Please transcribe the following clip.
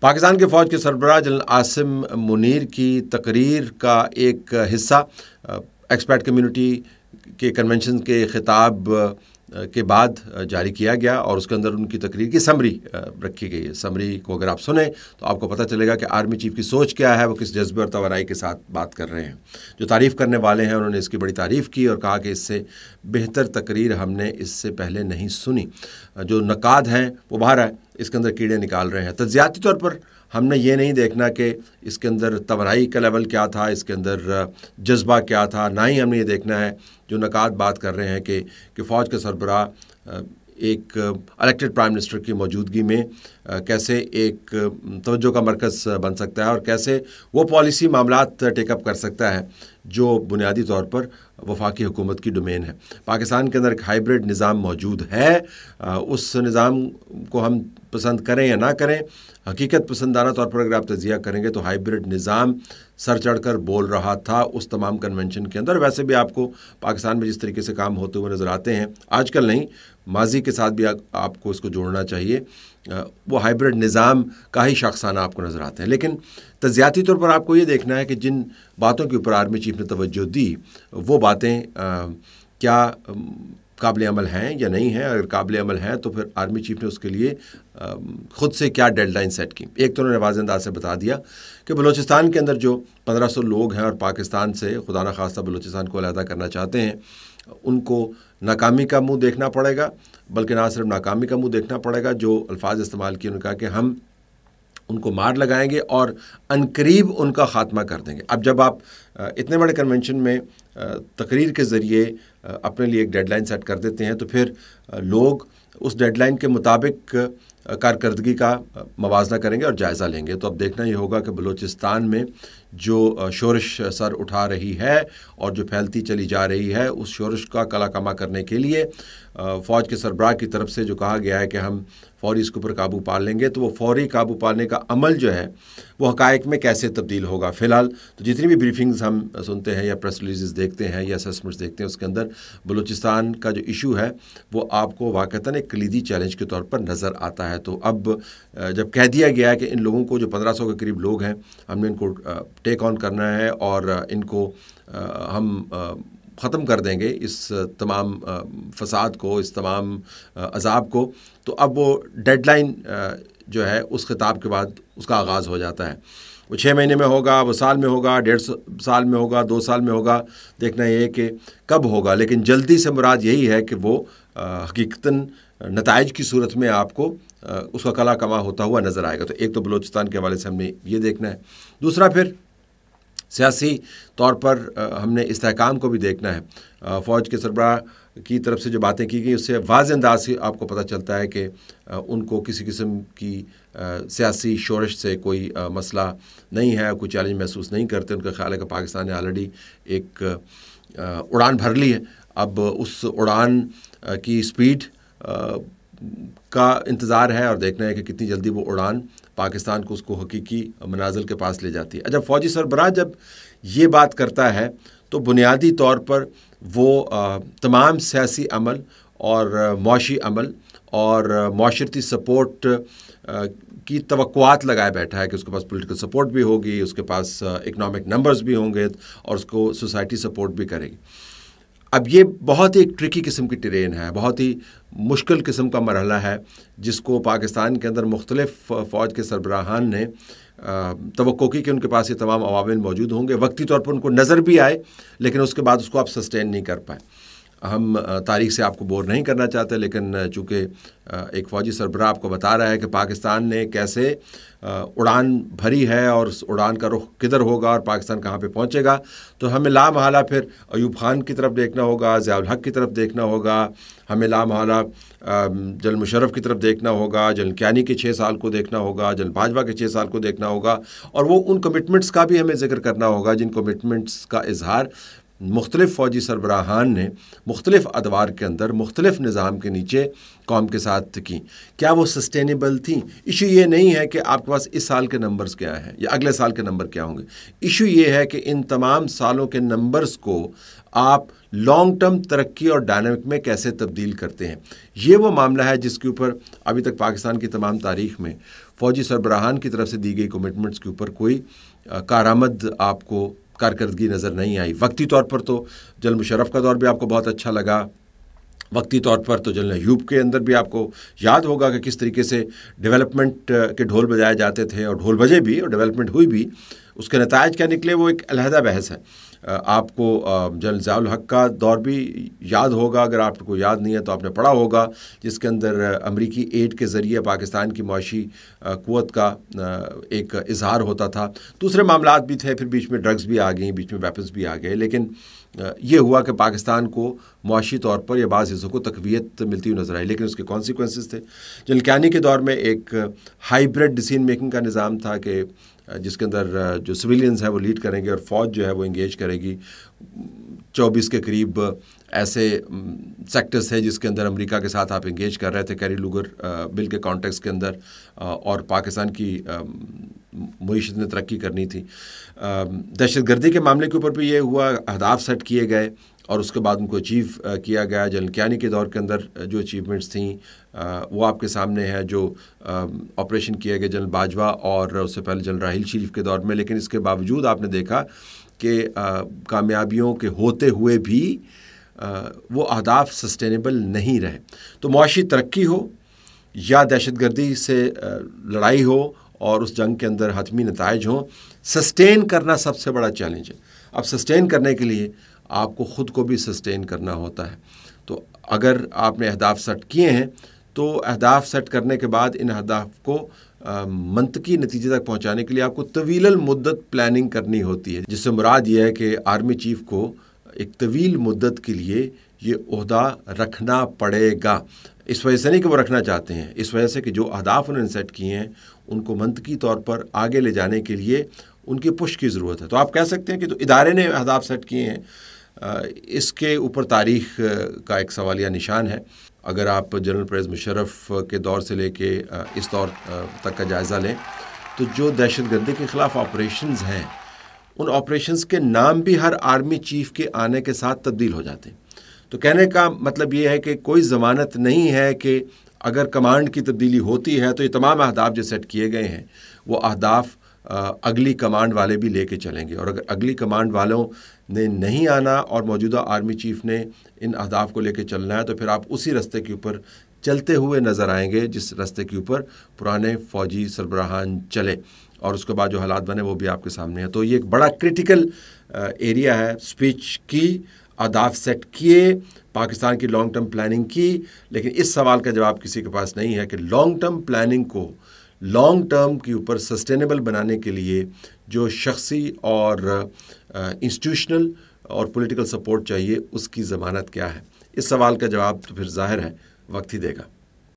پاکستان کے فوج کے سربراہ جنرل عاصم منیر کی تقریر کا ایک حصہ ایکسپیٹ کمیونٹی کے کنونشن کے خطاب کے بعد جاری کیا گیا اور اس کے اندر ان کی تقریر کی سمری رکھی گئی ہے۔ سمری کو اگر آپ سنیں تو آپ کو پتہ چلے گا کہ آرمی چیف کی سوچ کیا ہے، وہ کس جذبے اور توانائی کے ساتھ بات کر رہے ہیں۔ جو تعریف کرنے والے ہیں انہوں نے اس کی بڑی تعریف کی اور کہا کہ اس سے بہتر تقریر ہم نے اس سے پہلے نہیں سنی۔ جو نقاد ہیں وہ باہر ہے، اس کے اندر کیڑے نکال رہے ہیں۔ تجزیاتی طور پر ہم نے یہ نہیں دیکھنا کہ اس کے اندر توانائی کا لیول کیا تھا، اس کے اندر جذبہ کیا تھا، نہ ہی ہم نے یہ دیکھنا ہے جو نقاد بات کر رہے ہیں کہ فوج کے سربراہ ایک الیکٹڈ پرائم منسٹر کی موجودگی میں کیسے ایک توجہ کا مرکز بن سکتا ہے اور کیسے وہ پالیسی معاملات ٹیک اپ کر سکتا ہے جو بنیادی طور پر وفاقی حکومت کی ڈومین ہے۔ پاکستان کے اندر ایک ہائیبرڈ نظام موجود ہے، اس نظام کو ہم پسند کریں یا نہ کریں، حقیقت پسندانہ طور پر اگر آپ تجزیہ کریں گے تو ہائیبرڈ نظام سر چڑھ کر بول رہا تھا اس تمام کنونشن کے اندر۔ ویسے بھی آپ کو پاکستان میں جس طریقے سے کام ہوتے ہوئے نظر آتے ہیں، آج کل نہیں، ماضی کے ساتھ بھی آپ کو اس کو جوڑنا چاہیے، وہ ہائیبرڈ نظام کا ہی شاخسانہ آپ کو نظر آتے ہیں۔ لیکن تجزیاتی طور پر آپ کو یہ دیکھنا ہے کہ جن باتوں کے اوپر آرمی چیف نے توجہ دی وہ باتیں کیا قابل عمل ہیں یا نہیں ہیں۔ اگر قابل عمل ہیں تو پھر آرمی چیف نے اس کے لیے خود سے کیا ڈیڈ لائن سیٹ کی۔ ایک تو انہوں نے واضح انداز سے بتا دیا کہ بلوچستان کے اندر جو 1500 لوگ ہیں اور پاکستان سے خدا نخواستہ بلوچستان کو علیحدہ کرنا چاہتے ہیں، ان کو ناکامی کا منہ دیکھنا پڑے گا، بلکہ نہ صرف ناکامی کا منہ دیکھنا پڑے گا، جو الفاظ استعمال کیے انہوں نے کہا کہ ہم ان کو مار لگائیں گے اور عنقریب ان کا خاتمہ کر دیں گے۔ اب جب آپ اتنے بڑے کنونشن میں تقریر کے ذریعے اپنے لیے ایک ڈیڈ لائن سیٹ کر دیتے ہیں تو پھر لوگ اس ڈیڈ لائن کے مطابق کارکردگی کا موازنہ کریں گے اور جائزہ لیں گے۔ تو اب دیکھنا یہ ہوگا کہ بلوچستان میں جو شورش سر اٹھا رہی ہے اور جو پھیلتی چلی جا رہی ہے، اس شورش کا کلا کما کرنے کے لیے فوج کے سربراہ کی طرف سے جو کہا گیا ہے کہ ہم فوری اس کے اوپر قابو پا لیں گے، تو وہ فوری قابو پانے کا عمل جو ہے وہ حقائق میں کیسے تبدیل ہوگا۔ فی الحال تو جتنی بھی بریفنگز ہم سنتے ہیں یا پریس ریلیزز دیکھتے ہیں یا اسیسمنٹس دیکھتے ہیں، اس کے اندر بلوچستان کا جو ایشو ہے وہ آپ کو واقعتاً ایک کلیدی چیلنج کے طور پر نظر آتا ہے۔ تو اب جب کہہ دیا گیا ہے کہ ان لوگوں کو جو 1500 کے قریب لوگ ہیں، ہم نے ان کو ٹیک آن کرنا ہے اور ان کو ہم ختم کر دیں گے، اس تمام فساد کو، اس تمام عذاب کو، تو اب وہ ڈیڈ لائن جو ہے اس خطاب کے بعد اس کا آغاز ہو جاتا ہے۔ وہ 6 مہینے میں ہوگا، وہ سال میں ہوگا، 1.5 سال میں ہوگا، 2 سال میں ہوگا، دیکھنا یہ کہ کب ہوگا، لیکن جلدی سے مراد یہی ہے کہ وہ حقیقتاً نتائج کی صورت میں آپ کو اس کا کلا کما ہوتا ہوا نظر آئے گا۔ تو ایک تو بلوچستان کے حوالے سے ہم نے یہ دیکھنا ہے، دوسرا پھر سیاسی طور پر ہم نے استحکام کو بھی دیکھنا ہے۔ فوج کے سربراہ کی طرف سے جو باتیں کی گئی اس سے واضح انداز سے آپ کو پتہ چلتا ہے کہ ان کو کسی قسم کی سیاسی شورش سے کوئی مسئلہ نہیں ہے، کوئی چیلنج محسوس نہیں کرتے۔ ان کا خیال ہے کہ پاکستان نے آلریڈی ایک اڑان بھر لی ہے، اب اس اڑان کی سپیڈ کا انتظار ہے اور دیکھنا ہے کہ کتنی جلدی وہ اڑان پاکستان کو اس کو حقیقی منازل کے پاس لے جاتی ہے۔ جب فوجی سربراہ جب یہ بات کرتا ہے تو بنیادی طور پر وہ تمام سیاسی عمل اور معاشی عمل اور معاشرتی سپورٹ کی توقعات لگائے بیٹھا ہے کہ اس کے پاس پولیٹیکل سپورٹ بھی ہوگی، اس کے پاس اکنامک نمبرز بھی ہوں گے اور اس کو سوسائٹی سپورٹ بھی کرے گی۔ اب یہ بہت ہی ٹرکی قسم کی ٹرین ہے، بہت ہی مشکل قسم کا مرحلہ ہے، جس کو پاکستان کے اندر مختلف فوج کے سربراہان نے توقع کی کہ ان کے پاس یہ تمام عوامل موجود ہوں گے، وقتی طور پر ان کو نظر بھی آئے، لیکن اس کے بعد اس کو آپ سسٹین نہیں کر پائے۔ ہم تاریخ سے آپ کو بور نہیں کرنا چاہتے، لیکن چونکہ ایک فوجی سربراہ آپ کو بتا رہا ہے کہ پاکستان نے کیسے اڑان بھری ہے اور اس اڑان کا رخ کدھر ہوگا اور پاکستان کہاں پہ پہنچے گا، تو ہمیں لامحالہ پھر ایوب خان کی طرف دیکھنا ہوگا، ضیاء الحق کی طرف دیکھنا ہوگا، ہمیں لامحالہ جنرل مشرف کی طرف دیکھنا ہوگا، جنرل کیانی کے 6 سال کو دیکھنا ہوگا، جنرل باجوہ کے 6 سال کو دیکھنا ہوگا، اور وہ ان کمٹمنٹس کا بھی ہمیں ذکر کرنا ہوگا جن کمٹمنٹس کا اظہار مختلف فوجی سربراہان نے مختلف ادوار کے اندر مختلف نظام کے نیچے قوم کے ساتھ کی، کیا وہ سسٹینیبل تھیں؟ ایشو یہ نہیں ہے کہ آپ کے پاس اس سال کے نمبرز کیا ہیں یا اگلے سال کے نمبر کیا ہوں گے، ایشو یہ ہے کہ ان تمام سالوں کے نمبرز کو آپ لانگ ٹرم ترقی اور ڈائنامک میں کیسے تبدیل کرتے ہیں۔ یہ وہ معاملہ ہے جس کے اوپر ابھی تک پاکستان کی تمام تاریخ میں فوجی سربراہان کی طرف سے دی گئی کمٹمنٹس کے اوپر کوئی کارآمد آپ کو کارکردگی نظر نہیں آئی۔ وقتی طور پر تو جنرل مشرف کا دور بھی آپ کو بہت اچھا لگا، وقتی طور پر تو جنرل ایوب کے اندر بھی آپ کو یاد ہوگا کہ کس طریقے سے ڈیولپمنٹ کے ڈھول بجائے جاتے تھے اور ڈھول بجے بھی اور ڈیولپمنٹ ہوئی بھی۔ اس کے نتائج کیا نکلے وہ ایک علیحدہ بحث ہے۔ آپ کو جنرل ضیاء الحق کا دور بھی یاد ہوگا، اگر آپ کو یاد نہیں ہے تو آپ نے پڑھا ہوگا، جس کے اندر امریکی ایڈ کے ذریعے پاکستان کی معاشی قوت کا ایک اظہار ہوتا تھا۔ دوسرے معاملات بھی تھے، پھر بیچ میں ڈرگز بھی آ گئیں، بیچ میں ویپنز بھی آ گئے، لیکن یہ ہوا کہ پاکستان کو معاشی طور پر یا بعض حصوں کو تقویت ملتی ہوئی نظر آئی، لیکن اس کے کانسیکوینسز تھے۔ جنرل کیانی کے دور میں ایک ہائیبرڈ ڈیسیژن میکنگ کا نظام تھا کہ جس کے اندر جو سویلینز ہیں وہ لیڈ کریں گے اور فوج جو ہے وہ انگیج کرے گی۔ 24 کے قریب ایسے سیکٹرز تھے جس کے اندر امریکہ کے ساتھ آپ انگیج کر رہے تھے کیری لوگر بل کے کانٹیکس کے اندر، اور پاکستان کی معیشت نے ترقی کرنی تھی۔ دہشت گردی کے معاملے کے اوپر بھی یہ ہوا، اہداف سیٹ کیے گئے اور اس کے بعد ان کو اچیو کیا گیا۔ جنرل کیانی کے دور کے اندر جو اچیومنٹس تھیں وہ آپ کے سامنے ہے، جو آپریشن کیے گئے جنرل باجوہ اور اس سے پہلے جنرل راحیل شریف کے دور میں، لیکن اس کے باوجود آپ نے دیکھا کہ کامیابیوں کے ہوتے ہوئے بھی وہ اہداف سسٹینیبل نہیں رہے۔ تو معاشی ترقی ہو یا دہشت گردی سے لڑائی ہو اور اس جنگ کے اندر حتمی نتائج ہوں، سسٹین کرنا سب سے بڑا چیلنج ہے۔ اب سسٹین کرنے کے لیے آپ کو خود کو بھی سسٹین کرنا ہوتا ہے۔ تو اگر آپ نے اہداف سیٹ کیے ہیں تو اہداف سیٹ کرنے کے بعد ان اہداف کو منطقی نتیجے تک پہنچانے کے لیے آپ کو طویل المدت پلاننگ کرنی ہوتی ہے، جس سے مراد یہ ہے کہ آرمی چیف کو ایک طویل مدت کے لیے یہ عہدہ رکھنا پڑے گا۔ اس وجہ سے نہیں کہ وہ رکھنا چاہتے ہیں، اس وجہ سے کہ جو اہداف انہوں نے سیٹ کیے ہیں ان کو منطقی طور پر آگے لے جانے کے لیے ان کی پش کی ضرورت ہے۔ تو آپ کہہ سکتے ہیں کہ تو ادارے نے اہداف سیٹ کیے ہیں، اس کے اوپر تاریخ کا ایک سوالیہ نشان ہے۔ اگر آپ جنرل پرویز مشرف کے دور سے لے کے اس دور تک کا جائزہ لیں تو جو دہشت گردی کے خلاف آپریشنز ہیں، ان آپریشنز کے نام بھی ہر آرمی چیف کے آنے کے ساتھ تبدیل ہو جاتے ہیں۔ تو کہنے کا مطلب یہ ہے کہ کوئی ضمانت نہیں ہے کہ اگر کمانڈ کی تبدیلی ہوتی ہے تو یہ تمام اہداف جو سیٹ کیے گئے ہیں وہ اہداف اگلی کمانڈ والے بھی لے کے چلیں گے، اور اگر اگلی کمانڈ والوں نے نہیں آنا اور موجودہ آرمی چیف نے ان اہداف کو لے کے چلنا ہے تو پھر آپ اسی رستے کے اوپر چلتے ہوئے نظر آئیں گے جس رستے کے اوپر پرانے فوجی سربراہان چلے، اور اس کے بعد جو حالات بنے وہ بھی آپ کے سامنے ہیں۔ تو یہ ایک بڑا کرٹیکل ایریا ہے اسپیچ کی، اہداف سیٹ کیے، پاکستان کی لانگ ٹرم پلاننگ کی، لیکن اس سوال کا جواب کسی کے پاس نہیں ہے کہ لانگ ٹرم پلاننگ کو لانگ ٹرم کے اوپر سسٹینیبل بنانے کے لیے جو شخصی اور انسٹیٹیوشنل اور پولیٹیکل سپورٹ چاہیے اس کی ضمانت کیا ہے۔ اس سوال کا جواب تو پھر ظاہر ہے وقت ہی دے گا۔